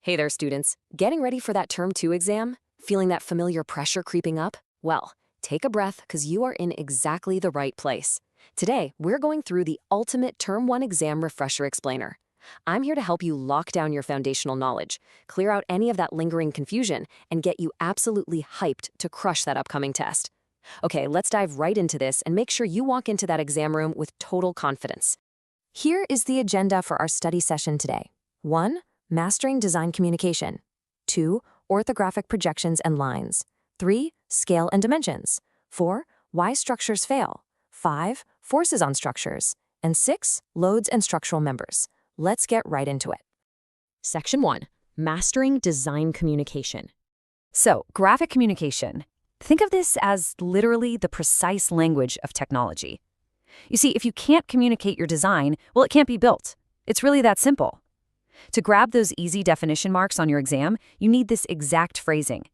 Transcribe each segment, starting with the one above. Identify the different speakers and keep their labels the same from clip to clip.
Speaker 1: Hey there, students. Getting ready for that Term 2 exam? Feeling that familiar pressure creeping up? Well, take a breath because you are in exactly the right place. Today, we're going through the ultimate Term 1 exam refresher explainer. I'm here to help you lock down your foundational knowledge, clear out any of that lingering confusion, and get you absolutely hyped to crush that upcoming test. Okay, let's dive right into this and make sure you walk into that exam room with total confidence. Here is the agenda for our study session today. 1. Mastering design communication. 2. Orthographic projections and lines. 3. Scale and dimensions. 4. Why structures fail. 5. Forces on structures. And 6. Loads and structural members. Let's get right into it. Section 1. Mastering design communication.
Speaker 2: So, graphic communication. Think of this as literally the precise language of technology. You see, if you can't communicate your design, well, it can't be built. It's really that simple. To grab those easy definition marks on your exam, you need this exact phrasing.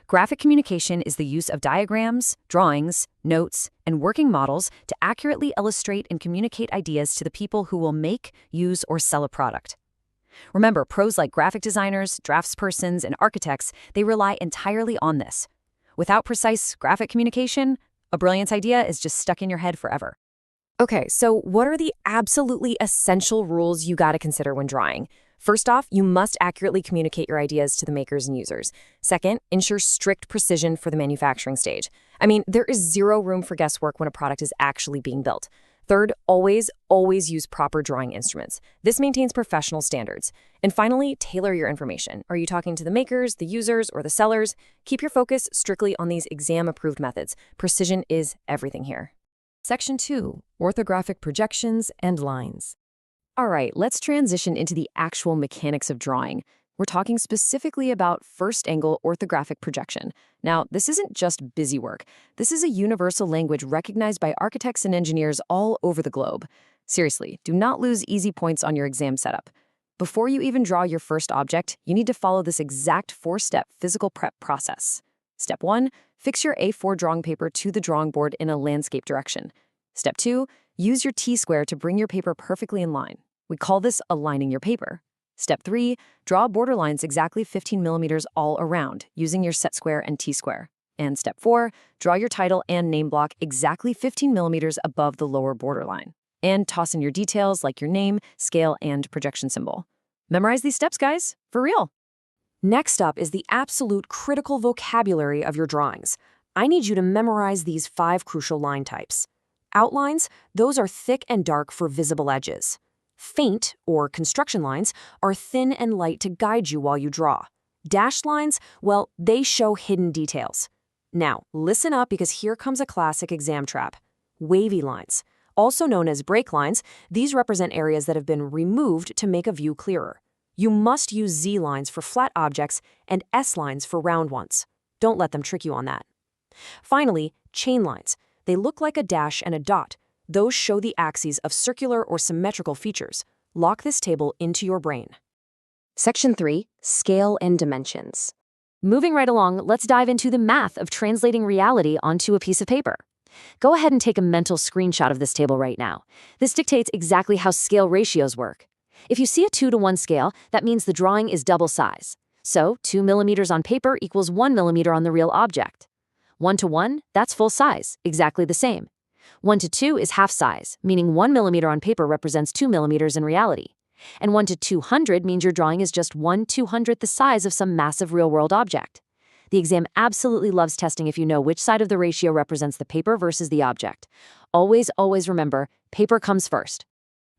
Speaker 2: Graphic communication is the use of diagrams, drawings, notes, and working models to accurately illustrate and communicate ideas to the people who will make, use, or sell a product. Remember, pros like graphic designers, draftspersons, and architects, they rely entirely on this. Without precise graphic communication, a brilliant idea is just stuck in your head forever.
Speaker 3: Okay, so what are the absolutely essential rules you got to consider when drawing? First off, you must accurately communicate your ideas to the makers and users. Second, ensure strict precision for the manufacturing stage. I mean, there is zero room for guesswork when a product is actually being built. Third, always use proper drawing instruments. This maintains professional standards. And finally, tailor your information. Are you talking to the makers, the users, or the sellers? Keep your focus strictly on these exam-approved methods. Precision is everything here. Section 2. Orthographic projections and lines. All right, let's transition into the actual mechanics of drawing. We're talking specifically about first-angle orthographic projection. Now, this isn't just busy work. This is a universal language recognized by architects and engineers all over the globe. Seriously, do not lose easy points on your exam setup. Before you even draw your first object, you need to follow this exact 4-step physical prep process. Step 1, fix your A4 drawing paper to the drawing board in a landscape direction. Step 2, use your T-square to bring your paper perfectly in line. We call this aligning your paper. Step 3, draw border lines exactly 15 millimeters all around, using your set square and T-square. And step 4, draw your title and name block exactly 15 millimeters above the lower border line. And toss in your details like your name, scale, and projection symbol. Memorize these steps, guys, for real. Next up is the absolute critical vocabulary of your drawings. I need you to memorize these 5 crucial line types. Outlines, those are thick and dark for visible edges. Faint, or construction lines, are thin and light to guide you while you draw. Dashed lines, well, they show hidden details. Now, listen up because here comes a classic exam trap. Wavy lines. Also known as break lines, these represent areas that have been removed to make a view clearer. You must use Z lines for flat objects and S lines for round ones. Don't let them trick you on that. Finally, chain lines. They look like a dash and a dot. Those show the axes of circular or symmetrical features. Lock this table into your brain. Section 3. Scale and dimensions. Moving right along, let's dive into the math of translating reality onto a piece of paper. Go ahead and take a mental screenshot of this table right now. This dictates exactly how scale ratios work. If you see a 2-to-1 scale, that means the drawing is double size. So 2 millimeters on paper equals 1 millimeter on the real object. 1-to-1, that's full size, exactly the same. 1-to-2 is half size, meaning 1 millimeter on paper represents 2 millimeters in reality. And 1-to-200 means your drawing is just 1/200th the size of some massive real-world object. The exam absolutely loves testing if you know which side of the ratio represents the paper versus the object. Always remember, paper comes first.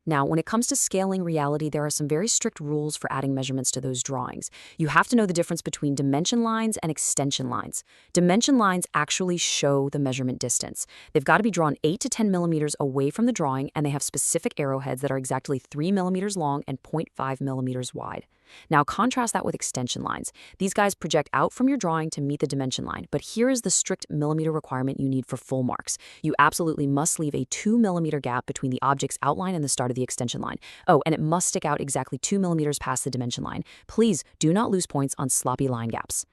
Speaker 3: Now, when it comes to scaling reality, there are some very strict rules for adding measurements to those drawings. You have to know the difference between dimension lines and extension lines. Dimension lines actually show the measurement distance. They've got to be drawn 8 to 10 millimeters away from the drawing, and they have specific arrowheads that are exactly 3 millimeters long and 0.5 millimeters wide. Now, contrast that with extension lines. These guys project out from your drawing to meet the dimension line, but here is the strict millimeter requirement you need for full marks. You absolutely must leave a 2 millimeter gap between the object's outline and the start of the extension line. Oh, and it must stick out exactly 2 millimeters past the dimension line. Please do not lose points on sloppy line gaps.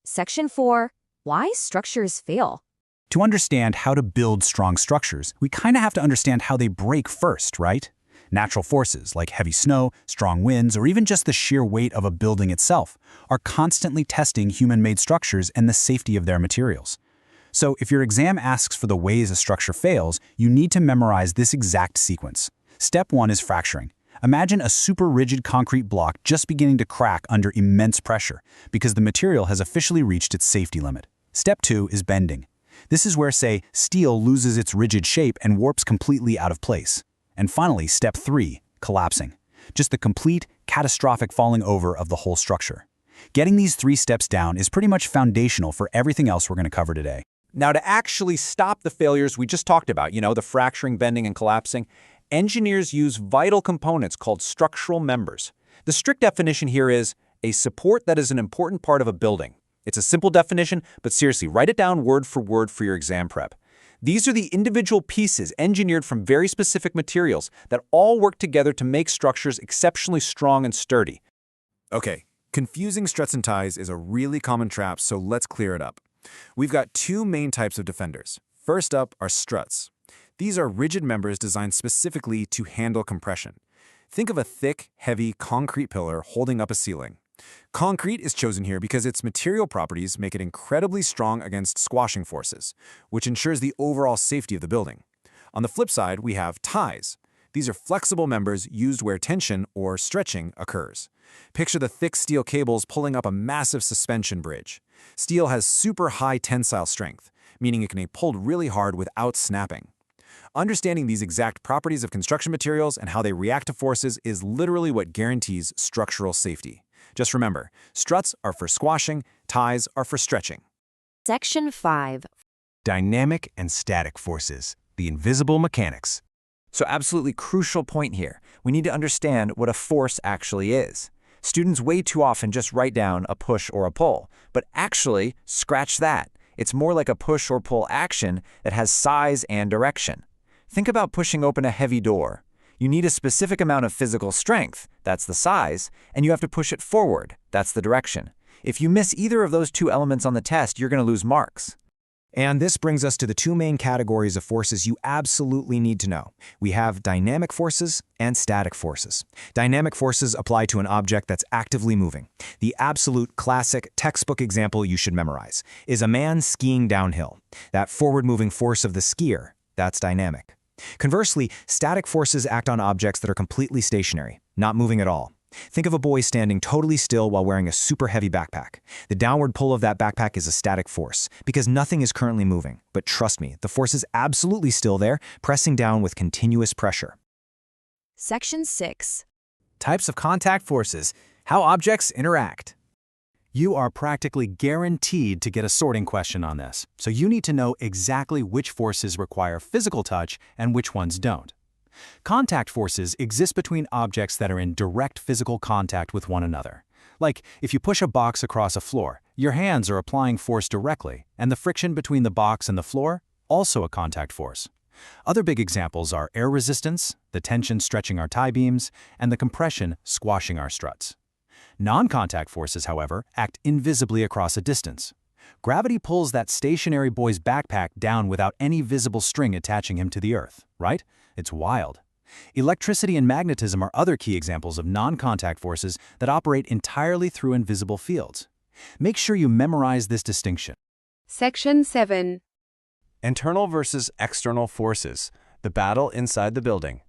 Speaker 4: Section 4. Why structures fail.
Speaker 5: To understand how to build strong structures, we kind of have to understand how they break first, right? Natural forces like heavy snow, strong winds, or even just the sheer weight of a building itself are constantly testing human-made structures and the safety of their materials. So if your exam asks for the ways a structure fails, you need to memorize this exact sequence. Step 1 is fracturing. Imagine a super rigid concrete block just beginning to crack under immense pressure because the material has officially reached its safety limit. Step 2 is bending. This is where, say, steel loses its rigid shape and warps completely out of place. And finally, step 3, collapsing. Just the complete, catastrophic falling over of the whole structure. Getting these 3 steps down is pretty much foundational for everything else we're going to cover today.
Speaker 6: Now, to actually stop the failures we just talked about, the fracturing, bending, and collapsing, engineers use vital components called structural members. The strict definition here is a support that is an important part of a building. It's a simple definition, but seriously, write it down word for your exam prep. These are the individual pieces engineered from very specific materials that all work together to make structures exceptionally strong and sturdy.
Speaker 7: Okay, confusing struts and ties is a really common trap, so let's clear it up. We've got 2 main types of defenders. First up are struts. These are rigid members designed specifically to handle compression. Think of a thick, heavy concrete pillar holding up a ceiling. Concrete is chosen here because its material properties make it incredibly strong against squashing forces, which ensures the overall safety of the building. On the flip side, we have ties. These are flexible members used where tension or stretching occurs. Picture the thick steel cables pulling up a massive suspension bridge. Steel has super high tensile strength, meaning it can be pulled really hard without snapping. Understanding these exact properties of construction materials and how they react to forces is literally what guarantees structural safety. Just remember, struts are for squashing, ties are for stretching.
Speaker 4: Section 5.
Speaker 7: Dynamic and static forces, the invisible mechanics.
Speaker 6: So absolutely crucial point here. We need to understand what a force actually is. Students way too often just write down a push or a pull, but actually, scratch that. It's more like a push or pull action that has size and direction. Think about pushing open a heavy door. You need a specific amount of physical strength, that's the size, and you have to push it forward, that's the direction. If you miss either of those 2 elements on the test, you're going to lose marks.
Speaker 7: And this brings us to the 2 main categories of forces you absolutely need to know. We have dynamic forces and static forces. Dynamic forces apply to an object that's actively moving. The absolute classic textbook example you should memorize is a man skiing downhill. That forward-moving force of the skier, that's dynamic. Conversely, static forces act on objects that are completely stationary, not moving at all. Think of a boy standing totally still while wearing a super heavy backpack. The downward pull of that backpack is a static force, because nothing is currently moving. But trust me, the force is absolutely still there, pressing down with continuous pressure.
Speaker 4: Section 6.
Speaker 5: Types of contact forces, how objects interact. You are practically guaranteed to get a sorting question on this, so you need to know exactly which forces require physical touch and which ones don't. Contact forces exist between objects that are in direct physical contact with one another. Like, if you push a box across a floor, your hands are applying force directly, and the friction between the box and the floor, also a contact force. Other big examples are air resistance, the tension stretching our tie beams, and the compression squashing our struts. Non-contact forces, however, act invisibly across a distance. Gravity pulls that stationary boy's backpack down without any visible string attaching him to the earth, right? It's wild. Electricity and magnetism are other key examples of non-contact forces that operate entirely through invisible fields. Make sure you memorize this distinction.
Speaker 8: Section 7.
Speaker 7: Internal versus external forces, the battle inside the building.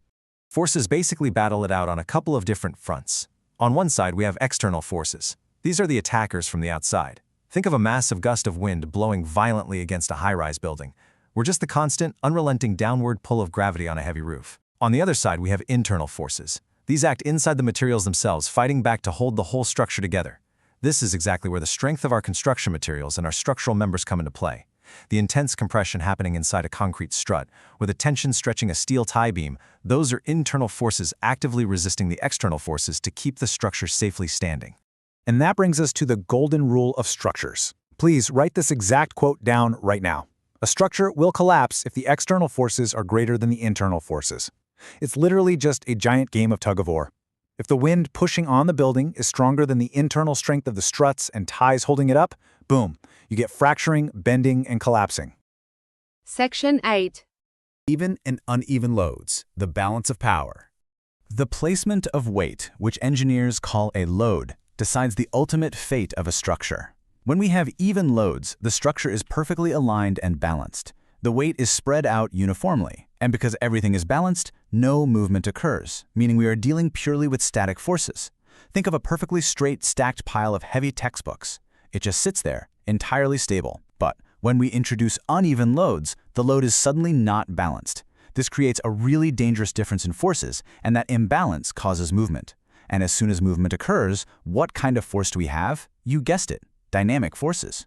Speaker 7: Forces basically battle it out on a couple of different fronts. On one side, we have external forces. These are the attackers from the outside. Think of a massive gust of wind blowing violently against a high-rise building. We're just the constant, unrelenting downward pull of gravity on a heavy roof. On the other side, we have internal forces. These act inside the materials themselves, fighting back to hold the whole structure together. This is exactly where the strength of our construction materials and our structural members come into play. The intense compression happening inside a concrete strut, or the tension stretching a steel tie beam, those are internal forces actively resisting the external forces to keep the structure safely standing.
Speaker 5: And that brings us to the golden rule of structures. Please write this exact quote down right now. A structure will collapse if the external forces are greater than the internal forces. It's literally just a giant game of tug-of-war. If the wind pushing on the building is stronger than the internal strength of the struts and ties holding it up, boom, you get fracturing, bending, and collapsing.
Speaker 8: Section 8.
Speaker 5: Even and uneven loads, the balance of power. The placement of weight, which engineers call a load, decides the ultimate fate of a structure. When we have even loads, the structure is perfectly aligned and balanced. The weight is spread out uniformly, and because everything is balanced, no movement occurs, meaning we are dealing purely with static forces. Think of a perfectly straight stacked pile of heavy textbooks. It just sits there, entirely stable. But when we introduce uneven loads, the load is suddenly not balanced. This creates a really dangerous difference in forces, and that imbalance causes movement. And as soon as movement occurs, what kind of force do we have? You guessed it, dynamic forces.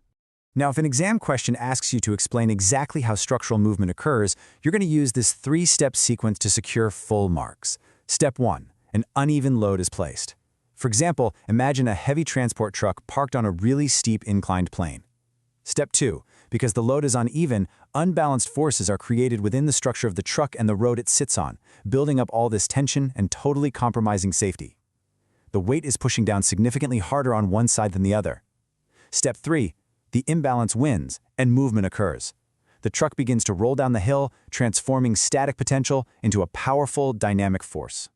Speaker 7: Now, if an exam question asks you to explain exactly how structural movement occurs, you're going to use this three-step sequence to secure full marks. Step 1. An uneven load is placed. For example, imagine a heavy transport truck parked on a really steep inclined plane. Step 2. Because the load is uneven, unbalanced forces are created within the structure of the truck and the road it sits on, building up all this tension and totally compromising safety. The weight is pushing down significantly harder on one side than the other. Step 3. The imbalance wins, and movement occurs. The truck begins to roll down the hill, transforming static potential into a powerful, dynamic force.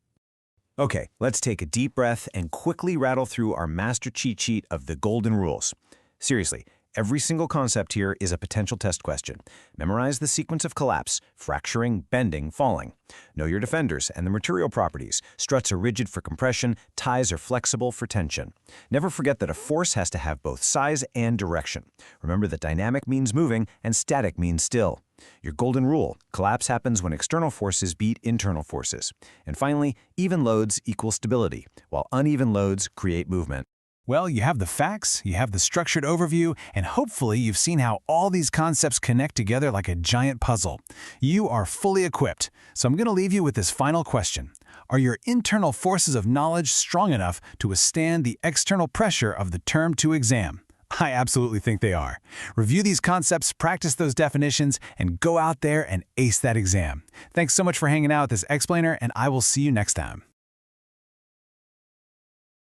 Speaker 9: Okay, let's take a deep breath and quickly rattle through our master cheat sheet of the golden rules. Seriously, every single concept here is a potential test question. Memorize the sequence of collapse, fracturing, bending, falling. Know your defenders and the material properties. Struts are rigid for compression, ties are flexible for tension. Never forget that a force has to have both size and direction. Remember that dynamic means moving and static means still. Your golden rule: collapse happens when external forces beat internal forces. And finally, even loads equal stability, while uneven loads create movement.
Speaker 5: Well, you have the facts, you have the structured overview, and hopefully you've seen how all these concepts connect together like a giant puzzle. You are fully equipped, so I'm going to leave you with this final question. Are your internal forces of knowledge strong enough to withstand the external pressure of the Term 2 exam? I absolutely think they are. Review these concepts, practice those definitions, and go out there and ace that exam. Thanks so much for hanging out with this explainer, and I will see you next time.